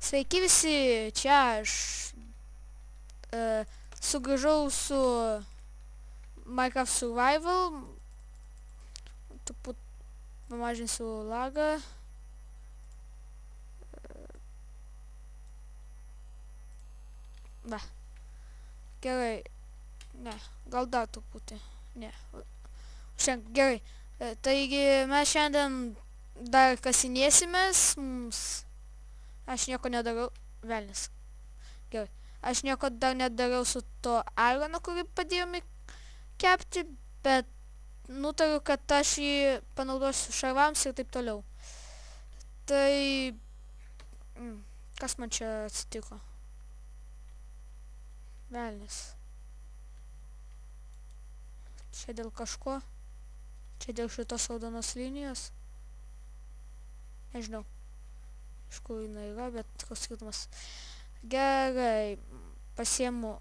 Sveiki visi, čia aš sugrįžau su Minecraft Survival, pamažinsiu lagą. Va, gerai, ne, gal dar truputį, ne, šiandien, gerai. Taigi mes šiandien dar kasinėsimės, aš nieko nedarau, velnis, gerai. Aš nieko dar nedariau su to irono, kurį padėjome kepti, bet nutariu, kad aš jį panaudosiu šarvams ir taip toliau. Tai kas man čia atsitiko? Velnis. Čia dėl kažko? Čia dėl šitos raudonos linijos? Nežinau. Iš kur jinai yra, bet koks skirtumas. Gerai, pasiemu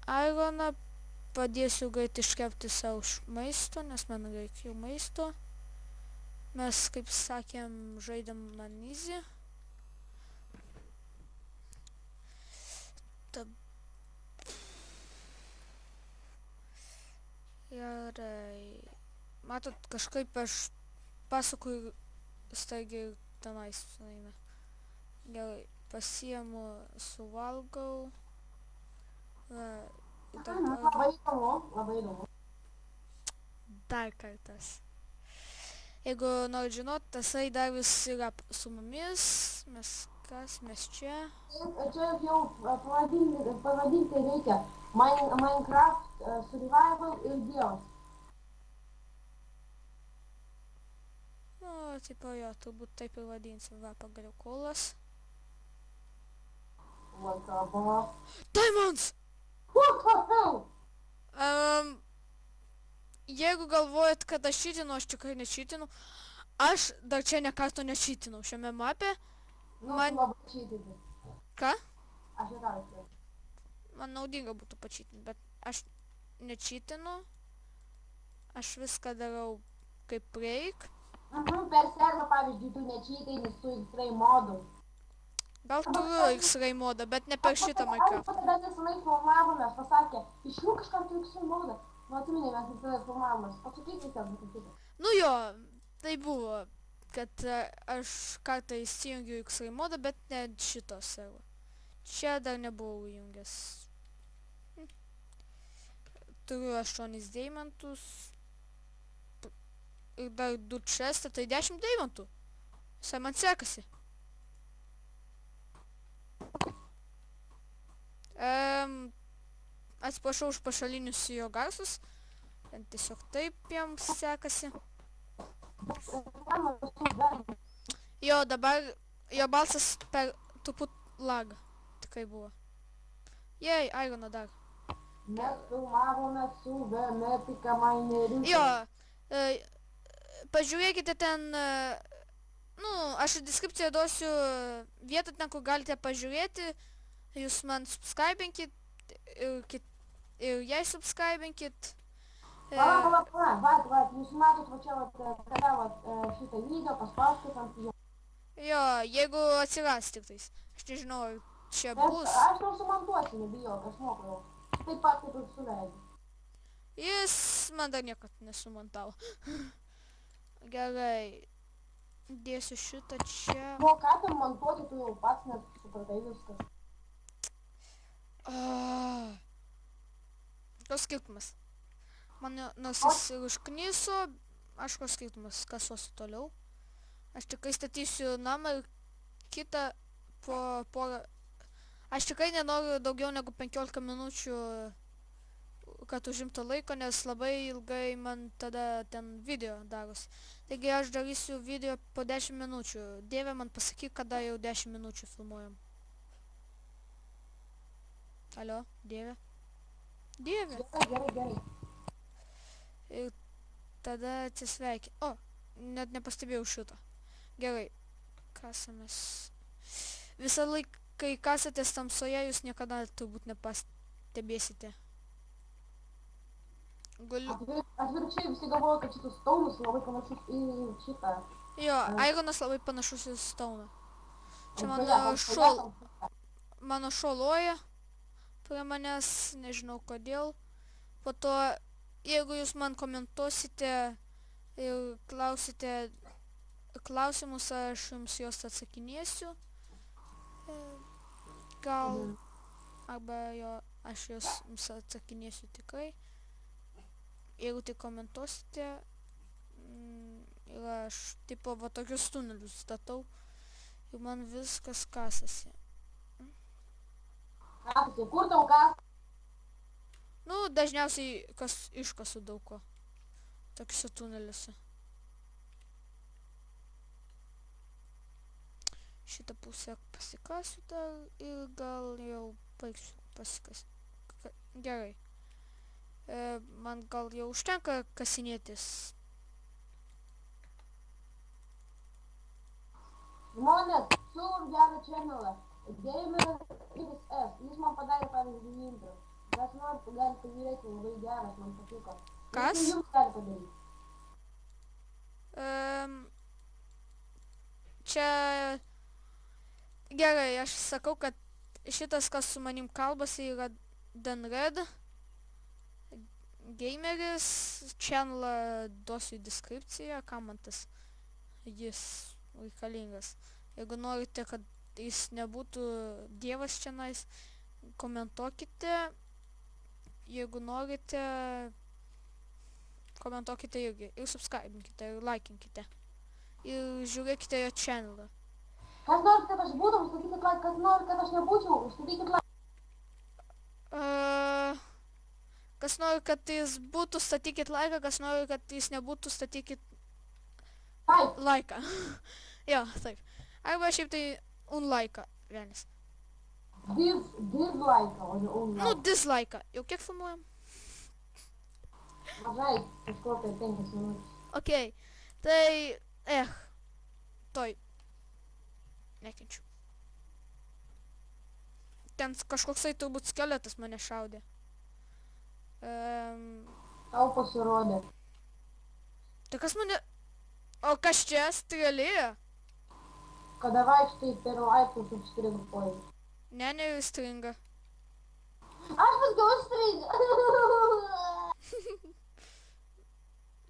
ironą, padėsiu greit iškepti savo maisto, nes man reikia maisto. Mes, kaip sakėm, žaidėm Nanizį. Gerai. Matot, kažkaip aš pasakoju staigiai tenais eina. Gerai. Pasiemu, suvalgau. Labai įdomu. Dar kartas. Jeigu norit žinot, tasai dar vis yra su mumis. Mes čia. Čia jau pavadinti reikia Minecraft Survival ir Dievas. Nu, tipo jo, turbūt taip ir vadinsim. Va, pagaliau kolas. What the fuck? Diamonds! What the hell? Jeigu galvojat, kad aš čytinu, aš tikrai nečytinu. Aš dar čia ne karto nečytinau šiame mapė. Man labai čytinti. Ką? Aš nekartu. Man naudinga būtų pačytinti, bet aš nečytinu. Aš viską darau kaip reik. Per servą, pavyzdžiui, tu nečytini su X-ray modu. Gal turiu X-ray modą, bet ne per šitą Minecraft. Tada nesenai filmavomės, pasakė, išjunk iš karto X-ray modą. Nu, atsiminiai, mes tada filmavomės. Pasakyk visą būtų. Nu jo, tai buvo, kad aš kartą įsijungiu X-ray modą, bet ne šito servo. Čia dar nebuvau įjungęs. Turiu 8 deimantus. Ir dar 2 chestą, tai 10 deimantų. Visai man sekasi. Atsiprašau už pašalinius jo garsus. Ten tiesiog taip jam sekasi. Jo, dabar jo balsas per truput lagą. Tikrai buvo. Jei, irono dar. Mes filmavome su Venetika Mineriu. Jo, pažiūrėkite ten, aš į deskripciją duosiu vietą ten, kur galite pažiūrėti. Jūs man subscribinkit ir jai subscribinkit. Va, jūs matot va čia kada šitą video, paspauskit ant jo. Jo, jeigu atsiras tik tais. Aš nežinau, ar čia bus. Aš sumontuosiu, nebijok, aš moku jau. Taip pat kaip ir suleidžiu. Jis man dar niekad nesumontavo. Gerai. Dėsiu šitą čia. O ką tam montuoti, tu jau pats net supratai viską. Koks skirtumas? Man nors jis ir užkniso, aš koks skirtumas, kasuosiu toliau. Aš tikrai statysiu namą ir kitą po porą. Aš tikrai nenoriu daugiau negu 15 minučių, kad užimtų laiko, nes labai ilgai man tada ten video darosi. Taigi aš darysiu video po 10 minučių. Dieve, man pasakyk, kada jau 10 minučių filmuojam. Alio, Dieve? Dieve! Gerai. Ir tada atsisveikin. O, net nepastebėjau šito. Gerai, kasamės. Visą laiką, kai kasatės tamsoje, jūs niekada turbūt nepastebėsite. Atvirkščiai visi galvoja, kad šitas staunas labai panašus į šitą. Jo, ironas labai panašus į stauną. Čia Pažiūrėk, mano šuo loja prie manęs, nežinau kodėl. Po to, jeigu jūs man komentuosite ir klausite klausimus, aš jums juos atsakinėsiu. Gal, arba aš jums atsakinėsiu tikrai. Jeigu tai komentuosite, ir aš tipo va tokius tunelius statau ir man viskas kasasi. Kur tau kas? Nu, dažniausiai iškasu daug ko tokiuose tuneliuose. Šitą pusę pasikasiu dar ir gal jau baigsiu pasikasti. Gerai. Man gal jau užtenka kasinėtis. Žmonės, siūlom gerą channelą. Gameras XS. Jis man padarė pavyzdį intro. Kas nori, gali pažiūrėti, labai geras, man patiko. Kas? Jis jums gali padaryti. Čia gerai, aš sakau, kad šitas, kas su manim kalbasi, yra Danred Gameris. Channelą duosiu į deskripciją, kam man tas jis reikalingas. Jeigu norite, kad jis nebūtų dievas čianais, komentuokite. Jeigu norite, komentuokite irgi. Ir subscribinkite, ir laikinkite. Ir žiūrėkite jo channelą. Kas nori, kad aš būtum, statykit like. Kas nori, kad aš nebūčiau, statykit like. Kas nori, kad jis būtų, statykit laiką. Kas nori, kad jis nebūtų, statykit laiką. Jo, taip. Arba šiaip tai unlaiką, vienas. Dislike, o ne unlike. Nu, dislaiką. Jau kiek filmuojam? Mažai, kažkokia 5 minutės. Okei. Tai, toj. Nekenčiu. Ten kažkoksai turbūt skeletas mane šaudė. Tau pasirodė. Tai kas mane... O kas čia strėlėjo? Kada vaikštai per laiptus užstringa kojai. Ne, stringa. Aš paskiau stringa.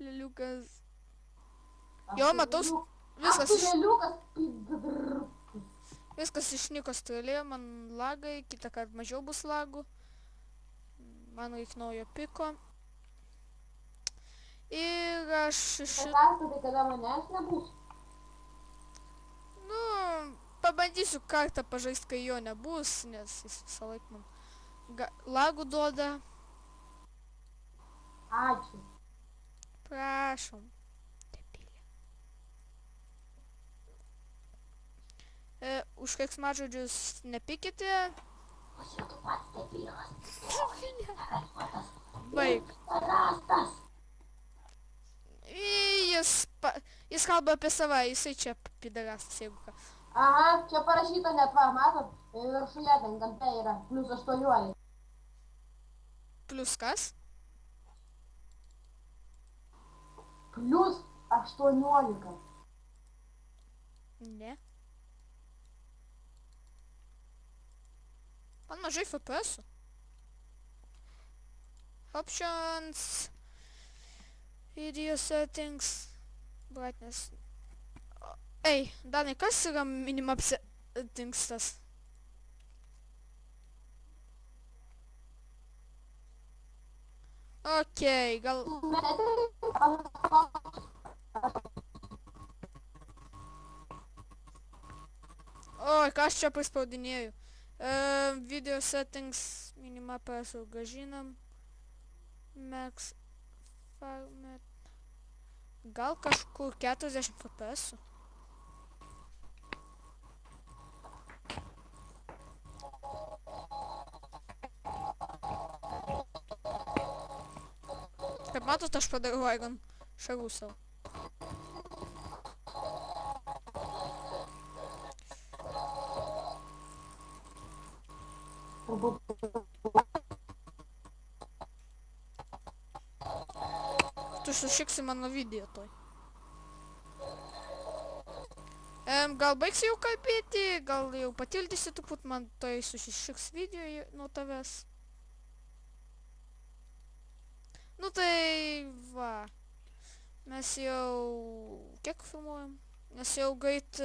Leliukas. Jo, matau, viskas Aš leliukas. Viskas išnyko strėlė, man lagai, kitą kartą mažiau bus lagų. Man reik naujo piko. Ir aš Tai kada manęs nebus? Nu, pabandysiu kartą pažaisti, kai jo nebus, nes jis visą laiką man lagų duoda. Ačiū. Prašom. Debilė. Už keiksmažodžius nepykite. Tu pats debilas. Baig. Rastas. Jis kalba apie save, jisai čia pidarastas, jeigu ką. Aha, čia parašyta net, va, matot, viršuje ten kampe yra, +8. Plius kas? +18. Ne. Man mažai FPS-ų. Options. Video settings. Brightness. Ei, Danai, kas yra minimap settingsas? Okei, gal... Oi, ką aš čia prispaudinėju? Video settings, minimapą sugrąžinam. Max format. Gal kažkur 40 FPS-ų? Kaip matot, aš padariau Iron šarų savo. Tu sušiksi mano video toj. Gal baigsi jau kalbėti, gal jau patildysi turbūt, man tai susišiks video nuo tavęs. Nu tai va, mes jau kiek filmuojam? Nes jau greit,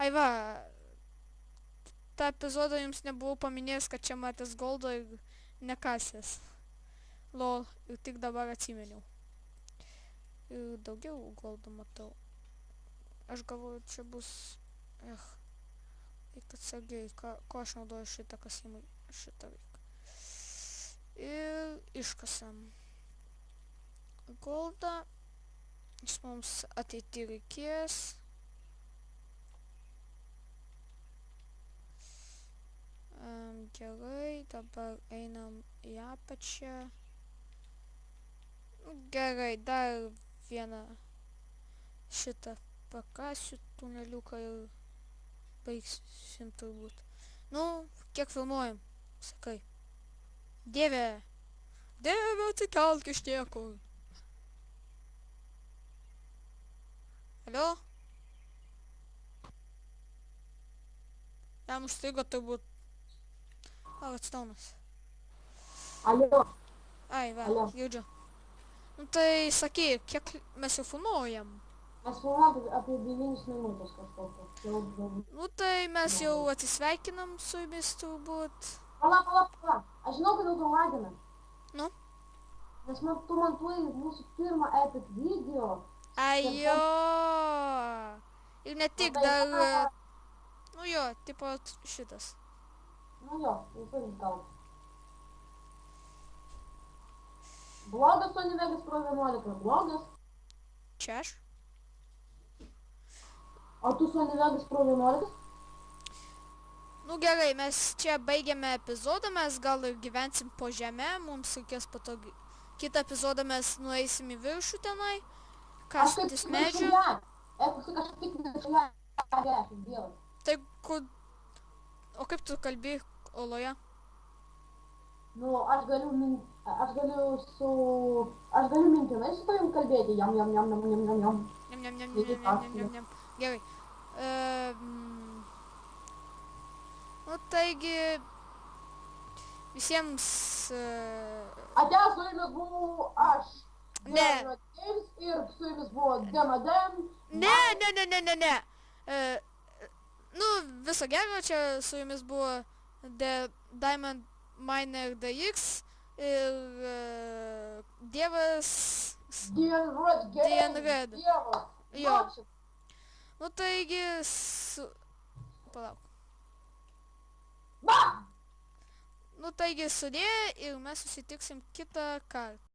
ai va, tą epizodą jums nebuvau paminėjęs, kad čia matęs goldo ir nekasęs. Lol, ir tik dabar atsimeniau. Ir daugiau goldo matau. Aš galvoju, čia bus, reiktų atsargiai, ko aš naudoju šitą kasimui, šitą reikia. Ir iškasam goldą, jis mums ateity reikės. Gerai, dabar einam į apačią. Gerai, dar vieną šitą pakasiu tuneliuką ir baigsim turbūt. Nu, kiek filmuojam, sakai. Dieve, atsikelk iš niekur. Alio? Jam užstrigo turbūt. Redstone'as. Alio, Ai, va, Alio. girdžiu. Nu tai sakyk, kiek mes jau filmuojam? mes filmuojam apie 9 minutės kažkokio. Nu tai mes jau atsisveikinam su jumis turbūt. Pala. Aš žinau, kad tu lagina. Nu? Nes tu montuoji mūsų pirmą epic video. Ai jo. Ir ne tik dar, nu jo, tipo šitas. Nu jo, visur gal. Blogas Univegas Pro 11, blogas. Čia aš? O tu su Univegas Pro 11? Nu gerai, mes čia baigiame epizodą, mes gal ir gyvensim po žemę, mums reikės patogiai. Kitą epizodą mes nueisim į viršų tenai, kastytis medžių. Aš tik viršuje, dievas. Tai kur... O kaip tu kalbi oloje? Nu, aš galiu mintinai su tavim kalbėti, jam. Niam. Gerai. Nu taigi... Visiems... Ate, su jumis buvau aš. Ne. Ir su jumis buvo Demadem. Ne. Nu, viso gero, čia su jumis buvo The Diamond Miner DX ir Dievas... Dievas. Jo. Nu taigi... Palauk. Ba! Nu taigi sudė ir mes susitiksim kitą kartą.